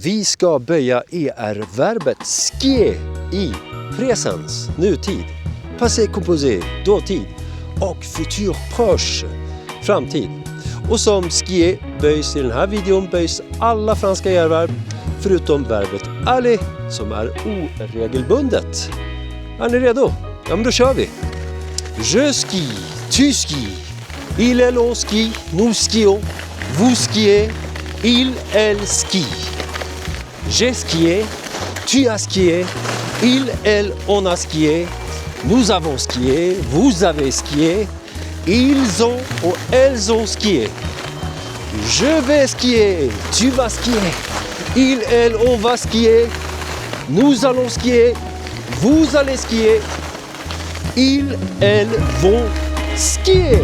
Vi ska böja er-verbet skier i presens, nutid, passé, composé, dåtid och futur, proche, framtid. Och som skier böjs i den här videon böjs alla franska er-verb förutom verbet Allez som är oregelbundet. Är ni redo? Ja, men då kör vi! Je skie, tu skis, il, elle, on skie, nous skions, vous skiez, il, elle skie. J'ai skié, tu as skié, il, elle, on a skié, nous avons skié, vous avez skié, ils ont ou elles ont skié. Je vais skier, tu vas skier, il, elle, on va skier, nous allons skier, vous allez skier, ils, elles vont skier.